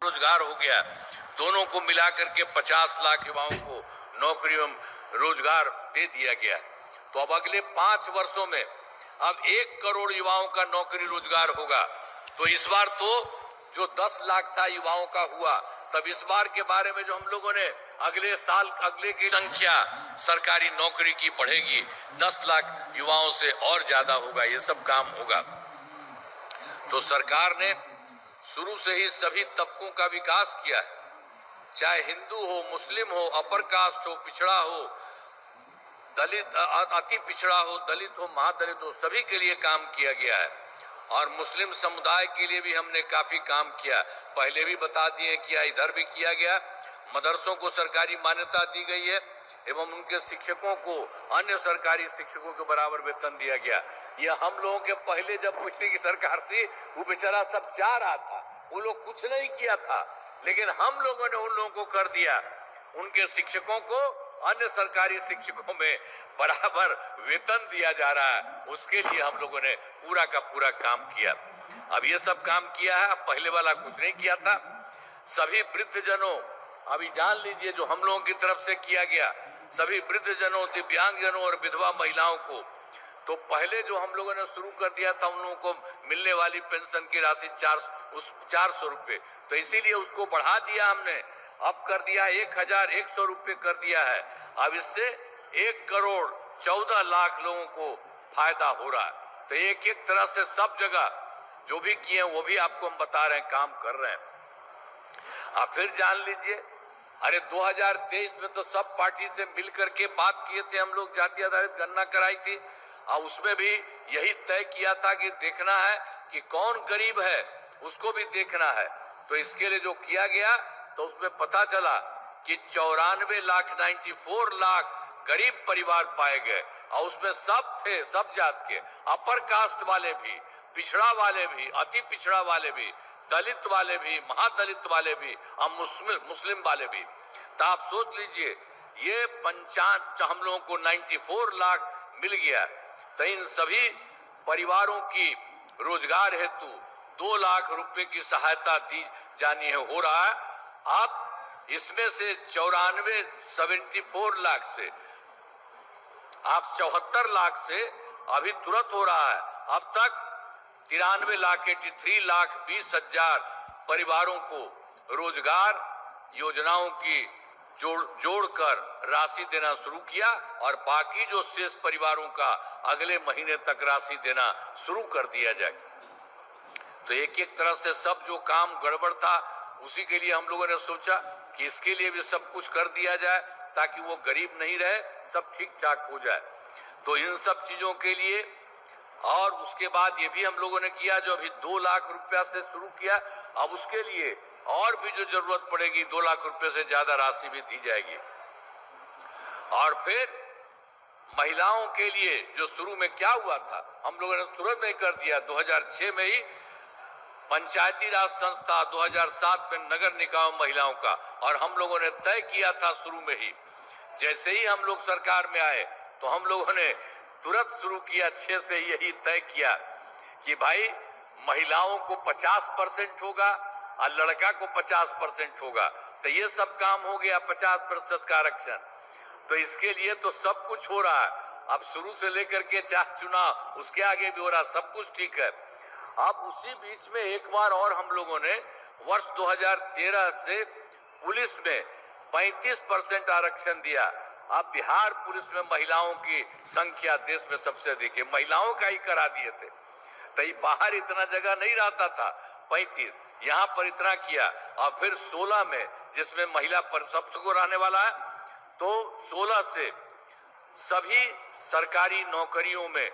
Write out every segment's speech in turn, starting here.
रोजगार हो गया, दोनों को मिलाकर के 50 लाख युवाओं को नौकरी एवं रोजगार दे दिया गया। तो अब अगले 5 वर्षों में अब 1 करोड़ युवाओं का नौकरी रोजगार होगा। तो इस बार तो जो 10 लाख था युवाओं का हुआ, तब इस बार के बारे में जो हम लोगों ने अगले साल अगले की संख्या सरकारी नौकरी की बढ़ेगी, 10 लाख युवाओं से और ज्यादा होगा, ये सब काम होगा। तो सरकार ने शुरू से ही सभी तबकों का विकास किया है, चाहे हिंदू हो, मुस्लिम हो, अपर कास्ट हो, पिछड़ा हो, दलित, अति पिछड़ा हो, दलित हो, महादलित हो, सभी के लिए काम किया गया है। और मुस्लिम समुदाय के लिए भी हमने काफी काम किया, पहले भी बता दिए किया, इधर भी किया गया। मदरसों को सरकारी मान्यता दी गई है एवं उनके शिक्षकों को अन्य सरकारी शिक्षकों के बराबर वेतन दिया गया। यह हम लोगों के पहले जब पिछले की सरकार थी, वो बेचारा सब चाह रहा था, वो लोग कुछ नहीं किया था, लेकिन हम लोगों ने उन लोगों को कर दिया। उनके शिक्षकों को अन्य सरकारी शिक्षकों में बराबर वेतन दिया जा रहा है, उसके लिए हम लोगों ने पूरा का पूरा काम किया। अब ये सब काम किया है, अब पहले वाला कुछ नहीं किया था। सभी वृद्धजनों, अभी जान लीजिए जो हम लोगों की तरफ से किया गया, सभी वृद्धजनों, दिव्यांगजनों और विधवा महिलाओं को, तो पहले जो हम लोगों ने शुरू कर दिया था उन लोगों को मिलने वाली पेंशन की राशि 400 रुपए, तो इसीलिए उसको बढ़ा दिया हमने, अब कर दिया 1100 रुपये कर दिया है। अब इससे 1 करोड़ 14 लाख लोगों को फायदा हो रहा है। तो एक एक तरह से सब जगह जो भी किए वो भी आपको हम बता रहे हैं, काम कर रहे हैं। आप फिर जान लीजिए, अरे 2023 में तो सब पार्टी से मिलकर के बात किए थे हम लोग, जाति आधारित गणना कराई थी, और उसमें भी यही तय किया था कि देखना है कि कौन गरीब है, उसको भी देखना है। तो इसके लिए जो किया गया, तो उसमें पता चला कि 94 लाख गरीब परिवार पाए गए, और उसमें सब थे, सब जात के, अपर कास्ट वाले भी, पिछड़ा वाले भी, अति पिछड़ा वाले भी, दलित वाले भी, महादलित वाले भी, और मुस्लिम वाले भी। तो आप सोच लीजिए, ये हम लोगों को 94 लाख मिल गया। तो इन सभी परिवारों की रोजगार हेतु 2 लाख रुपए की सहायता दी जानी है, हो रहा है। अब इसमें से 74 लाख से आप 74 लाख से अभी तुरंत हो रहा है। अब तक 83 लाख 20 हजार परिवारों को रोजगार योजनाओं की जोड़कर राशि देना शुरू किया, और बाकी जो शेष परिवारों का अगले महीने तक राशि देना शुरू कर दिया जाए। तो एक एक तरह से सब जो काम गड़बड़ था, उसी के लिए हम लोगों ने सोचा कि इसके लिए भी सब कुछ कर दिया जाए, ताकि वो गरीब नहीं रहे, सब ठीक ठाक हो जाए। तो इन सब चीजों के लिए, और उसके बाद ये भी हम लोगों ने किया, जो अभी 2 लाख रुपया से शुरू किया, अब उसके लिए और भी जो जरूरत पड़ेगी 2 लाख रुपए से ज्यादा राशि भी दी जाएगी। और फिर महिलाओं के लिए जो शुरू में क्या हुआ था, हम लोगों ने तुरंत नहीं कर दिया, 2006 में ही पंचायती राज संस्था, 2007 में नगर निकाय महिलाओं का, और हम लोगों ने तय किया था शुरू में ही, जैसे ही हम लोग सरकार में आए तो हम लोगों ने तुरंत शुरू किया, 6 से यही तय किया कि भाई महिलाओं को 50% होगा और लड़का को 50% होगा। तो ये सब काम हो गया, 50% का आरक्षण। तो इसके लिए तो सब कुछ हो रहा है, अब शुरू से लेकर के चाहे चुनाव, उसके आगे भी हो रहा, सब कुछ ठीक है। अब उसी बीच में एक बार और हम लोगों ने वर्ष 2013 से पुलिस में 35% आरक्षण दिया। अब बिहार पुलिस में महिलाओं की संख्या देश में सबसे अधिक है, महिलाओं का ही करा दिए थे। तो बाहर इतना जगह नहीं रहता था, 35, यहाँ पर इतना किया। और फिर 16 में, जिसमें महिला परिषद को रहने वाला है, तो 16 से सभी सरकारी नौकरियों में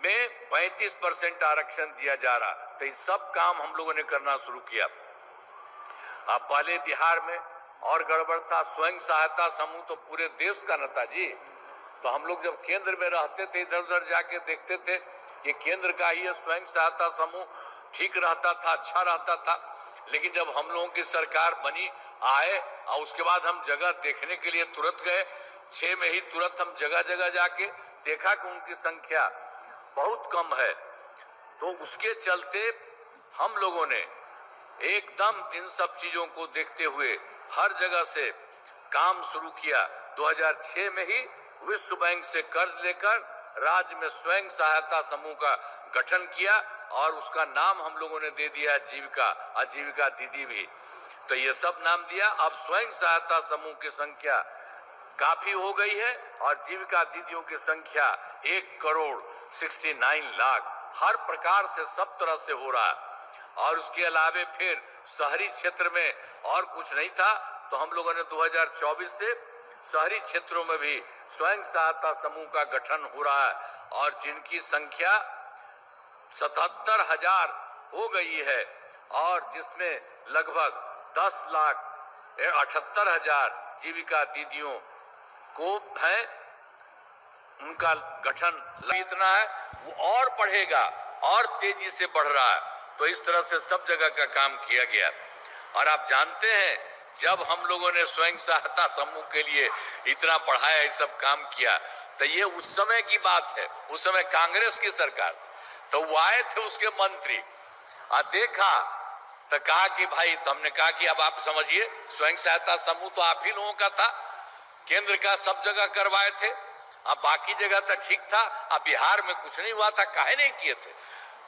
35% आरक्षण दिया जा रहा। तो ये सब काम हम लोगों ने करना शुरू किया। अब पहले बिहार में और गड़बड़ था, स्वयं सहायता समूह तो पूरे देश का न था जी। तो हम लोग जब केंद्र में रहते थे, इधर उधर जाके देखते थे कि केंद्र का ही स्वयं सहायता समूह ठीक रहता था, अच्छा रहता था। लेकिन जब हम लोगों की सरकार बनी, आए, और उसके बाद हम जगह देखने के लिए तुरंत गए, 6 में ही तुरंत हम जगह जगह जाके देखा कि उनकी संख्या बहुत कम है। तो उसके चलते हम लोगों ने एकदम इन सब चीजों को देखते हुए हर जगह से काम शुरू किया। 2006 में ही विश्व बैंक से कर्ज लेकर राज्य में स्वयं सहायता समूह का गठन किया और उसका नाम हम लोगों ने दे दिया जीविका, आजीविका दीदी भी। तो ये सब नाम दिया। अब स्वयं सहायता समूह की संख्या काफी हो गई है और जीविका दीदियों की संख्या 1,69,00,000 हर प्रकार से सब तरह से हो रहा है। और उसके अलावे फिर शहरी क्षेत्र में और कुछ नहीं था, तो हम लोगों ने 2024 से शहरी क्षेत्रों में भी स्वयं सहायता समूह का गठन हो रहा है और जिनकी संख्या 77,000 हो गई है और जिसमें लगभग 10,78,000 जीविका दीदियों को है, उनका गठन इतना है वो और बढ़ेगा और तेजी से बढ़ रहा है। तो इस तरह से सब जगह का काम किया गया। और आप जानते हैं जब हम लोगों ने स्वयं सहायता समूह के लिए इतना बढ़ाया, ये सब काम किया, तो ये उस समय की बात है। उस समय कांग्रेस की सरकार थी, तो वो आए थे उसके मंत्री और देखा तो कहा कि भाई, तो हमने कहा कि अब आप समझिए स्वयं सहायता समूह तो आप ही लोगों का था, केंद्र का सब जगह करवाए थे, अब बाकी जगह तो ठीक था, अब बिहार में कुछ नहीं हुआ था, काहे नहीं किए थे?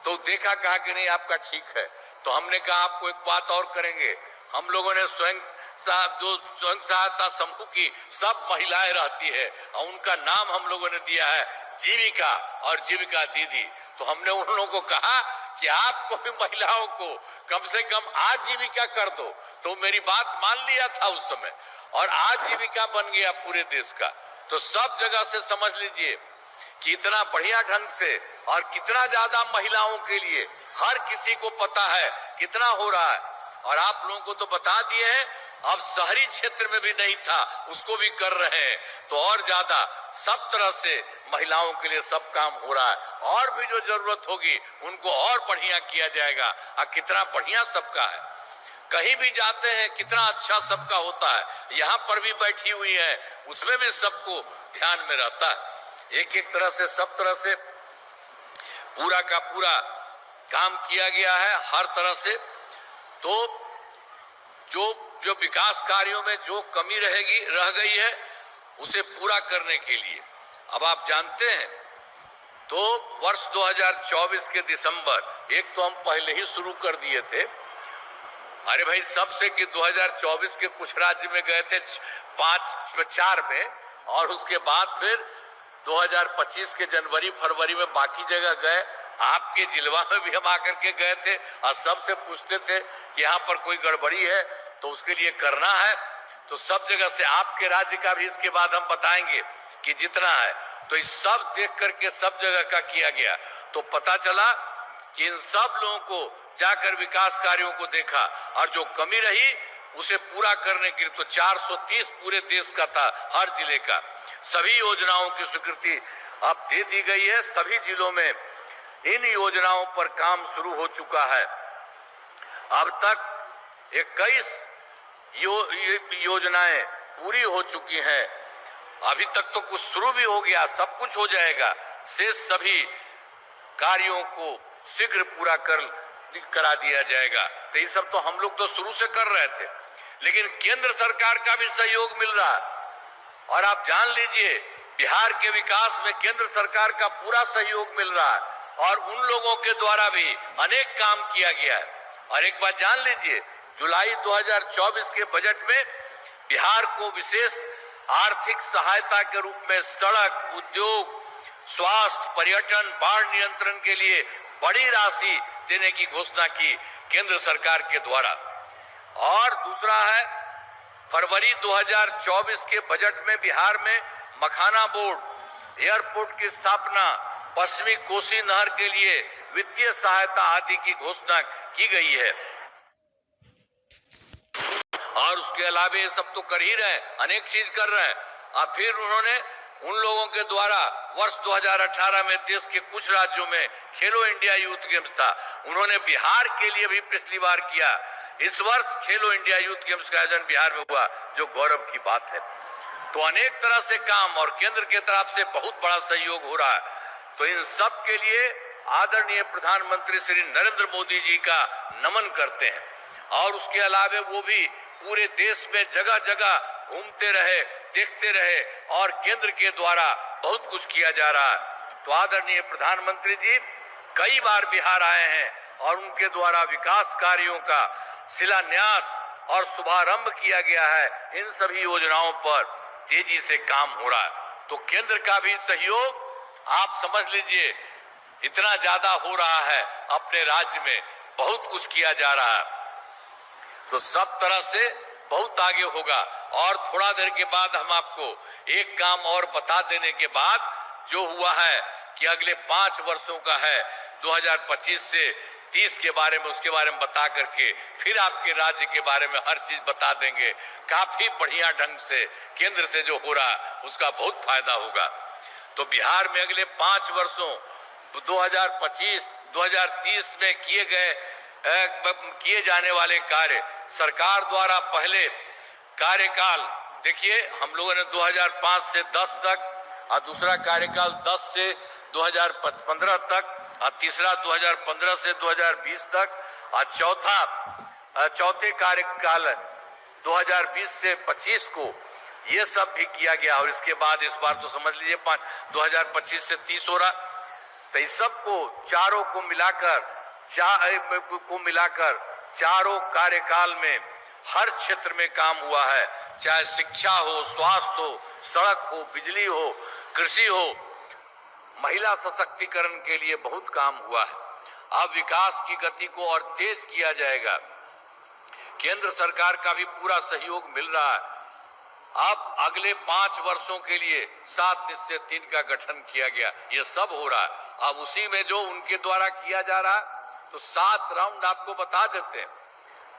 तो देखा, कहा कि नहीं आपका ठीक है। तो हमने कहा आपको एक बात और करेंगे, हम लोगों ने स्वयं सहायता समूह की सब महिलाएं रहती है और उनका नाम हम लोगों ने दिया है जीविका और जीविका दीदी। तो हमने उन लोगों को कहा कि आपको भी महिलाओं को कम से कम आजीविका कर दो। तो मेरी बात मान लिया था उस समय और आजीविका बन गया पूरे देश का। तो सब जगह से समझ लीजिए कि इतना बढ़िया ढंग से और कितना ज्यादा महिलाओं के लिए हर किसी को पता है कितना हो रहा है। और आप लोगों को तो बता दिए हैं, अब शहरी क्षेत्र में भी नहीं था उसको भी कर रहे हैं, तो और ज्यादा सब तरह से महिलाओं के लिए सब काम हो रहा है। और भी जो जरूरत होगी उनको और बढ़िया किया जाएगा। और कितना बढ़िया सबका है, कहीं भी जाते हैं कितना अच्छा सबका होता है। यहाँ पर भी बैठी हुई है, उसमें भी सबको ध्यान में रहता है। एक एक तरह से सब तरह से पूरा का पूरा काम किया गया है हर तरह से। तो जो विकास कार्यों में जो कमी रह गई है उसे पूरा करने के लिए अब आप जानते हैं, तो वर्ष 2024 के दिसंबर एक तो हम पहले ही शुरू कर दिए थे। अरे भाई, सबसे कि 2024 के कुछ राज्य में गए थे 4 में, और उसके बाद फिर 2025 के जनवरी फरवरी में बाकी जगह गए। आपके जिलवा में भी हम आकर के गए थे और सबसे पूछते थे कि यहाँ पर कोई गड़बड़ी है तो उसके लिए करना है। तो सब जगह से आपके राज्य का भी इसके बाद हम बताएंगे कि जितना है, तो इस सब देख करके सब जगह का किया गया। तो पता चला कि इन सब लोगों को जाकर विकास कार्यों को देखा और जो कमी रही उसे पूरा करने के लिए तो 430 पूरे देश का था, हर जिले का। सभी योजनाओं की स्वीकृति अब दे दी गई है। सभी जिलों में इन योजनाओं पर काम शुरू हो चुका है। अब तक 21 योजनाएं पूरी हो चुकी हैं। अभी तक तो कुछ शुरू भी हो गया, सब कुछ हो जाएगा। शेष सभी कार्यों को शीघ्र पूरा करा दिया जाएगा। तो ये सब तो हम लोग तो शुरू से कर रहे थे, लेकिन केंद्र सरकार का भी सहयोग मिल रहा है। और आप जान लीजिए, बिहार के विकास में केंद्र सरकार का पूरा सहयोग मिल रहा है और उन लोगों के द्वारा भी अनेक काम किया गया है। और एक बात जान लीजिए, जुलाई 2024 के बजट में बिहार को विशेष आर्थिक सहायता के रूप में सड़क, उद्योग, स्वास्थ्य, पर्यटन, बाढ़ नियंत्रण के लिए बड़ी राशि देने की घोषणा की केंद्र सरकार के द्वारा। और दूसरा है, फरवरी 2024 के बजट में बिहार में मखाना बोर्ड, एयरपोर्ट की स्थापना, पश्चिमी कोसी नहर के लिए वित्तीय सहायता आदि की घोषणा की गई है। और उसके अलावा ये सब तो कर ही रहे हैं, अनेक चीज कर रहे हैं। और फिर उन्होंने उन लोगों के द्वारा वर्ष 2018 में देश के कुछ राज्यों में खेलो इंडिया यूथ गेम्स था, उन्होंने बिहार के लिए भी पिछली बार किया। इस वर्ष खेलो इंडिया यूथ गेम्स का आयोजन बिहार में हुआ, जो गौरव की बात है। तो अनेक तरह से काम और केंद्र की तरफ से बहुत बड़ा सहयोग हो रहा है। तो इन सब के लिए आदरणीय प्रधानमंत्री श्री नरेंद्र मोदी जी का नमन करते हैं। और उसके अलावे वो भी पूरे देश में जगह जगह घूमते रहे, देखते रहे और केंद्र के द्वारा बहुत कुछ किया जा रहा है। तो आदरणीय प्रधानमंत्री जी कई बार बिहार आए हैं और उनके द्वारा विकास कार्यों का शिलान्यास और शुभारंभ किया गया है। इन सभी योजनाओं पर तेजी से काम हो रहा है। तो केंद्र का भी सहयोग आप समझ लीजिए इतना ज्यादा हो रहा है, अपने राज्य में बहुत कुछ किया जा रहा है, तो सब तरह से बहुत आगे होगा। और थोड़ा देर के बाद हम आपको एक काम और बता देने के बाद जो हुआ है कि अगले 5 वर्षों का है 2025 से 30 के बारे में, उसके बारे में बता करके फिर आपके राज्य के बारे में हर चीज बता देंगे। काफी बढ़िया ढंग से केंद्र से जो हो रहा है उसका बहुत फायदा होगा। तो बिहार में अगले 5 वर्षों 2025-2030 में किए जाने वाले कार्य सरकार द्वारा पहले कार्यकाल देखिए हम लोगों ने 2005 से 10 तक और दूसरा कार्यकाल 10 से 2015 तक और तीसरा 2015 से 2020 तक और चौथे कार्यकाल 2020 से 25 को ये सब भी किया गया। और इसके बाद इस बार तो समझ लीजिए 2025 से 30 हो रहा। तो इस सब को चारों को मिलाकर चारों कार्यकाल में हर क्षेत्र में काम हुआ है, चाहे शिक्षा हो, स्वास्थ्य हो, सड़क हो, बिजली हो, कृषि हो, महिला सशक्तिकरण के लिए बहुत काम हुआ है। अब विकास की गति को और तेज किया जाएगा। केंद्र सरकार का भी पूरा सहयोग मिल रहा है। अब अगले 5 वर्षों के लिए 7 निश्चय 3 का गठन किया गया, ये सब हो रहा है। अब उसी में जो उनके द्वारा किया जा रहा है तो 7 राउंड आपको बता देते हैं।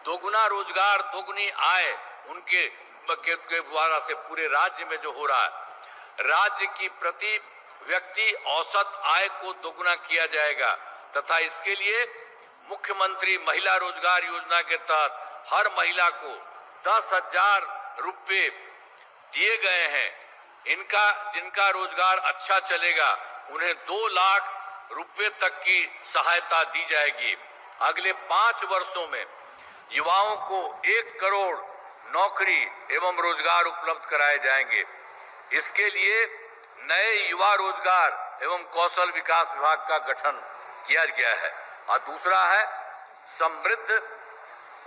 दोगुना रोजगार, दोगुनी आय उनके द्वारा से पूरे राज्य में जो हो रहा है। राज्य की प्रति व्यक्ति औसत आय को दोगुना किया जाएगा तथा इसके लिए मुख्यमंत्री महिला रोजगार योजना के तहत हर महिला को 10,000 रुपये दिए गए हैं। जिनका रोजगार अच्छा चलेगा उन्हें 2 लाख रुपए तक की सहायता दी जाएगी। अगले 5 वर्षों में युवाओं को 1 करोड़ नौकरी एवं रोजगार उपलब्ध कराए जाएंगे। इसके लिए नए युवा रोजगार एवं कौशल विकास विभाग का गठन किया गया है। और दूसरा है समृद्ध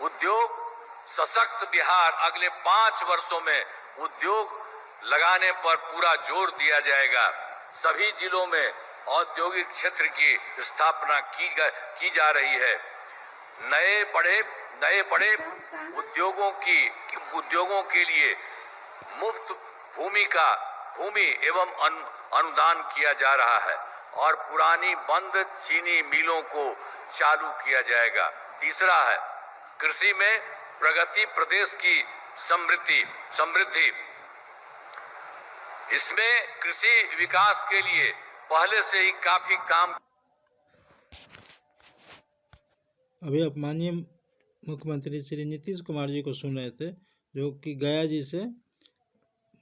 उद्योग सशक्त बिहार। अगले 5 वर्षों में उद्योग लगाने पर पूरा जोर दिया जाएगा। सभी जिलों में औद्योगिक क्षेत्र की स्थापना की जा रही है। नए बड़े उद्योगों के लिए मुफ्त भूमि एवं अनुदान किया जा रहा है और पुरानी बंद चीनी मिलों को चालू किया जाएगा। तीसरा है कृषि में प्रगति, प्रदेश की समृद्धि। इसमें कृषि विकास के लिए पहले से ही काफी काम। अभी आप माननीय मुख्यमंत्री श्री नीतीश कुमार जी को सुन रहे थे, जो कि गया जी से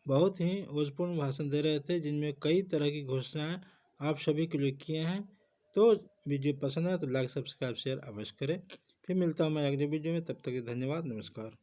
बहुत ही ओजपूर्ण भाषण दे रहे थे, जिनमें कई तरह की घोषणाएं आप सभी के लिए किए हैं। तो वीडियो पसंद है तो लाइक, सब्सक्राइब, शेयर अवश्य करें। फिर मिलता हूं मैं अगले वीडियो में, तब तक धन्यवाद, नमस्कार।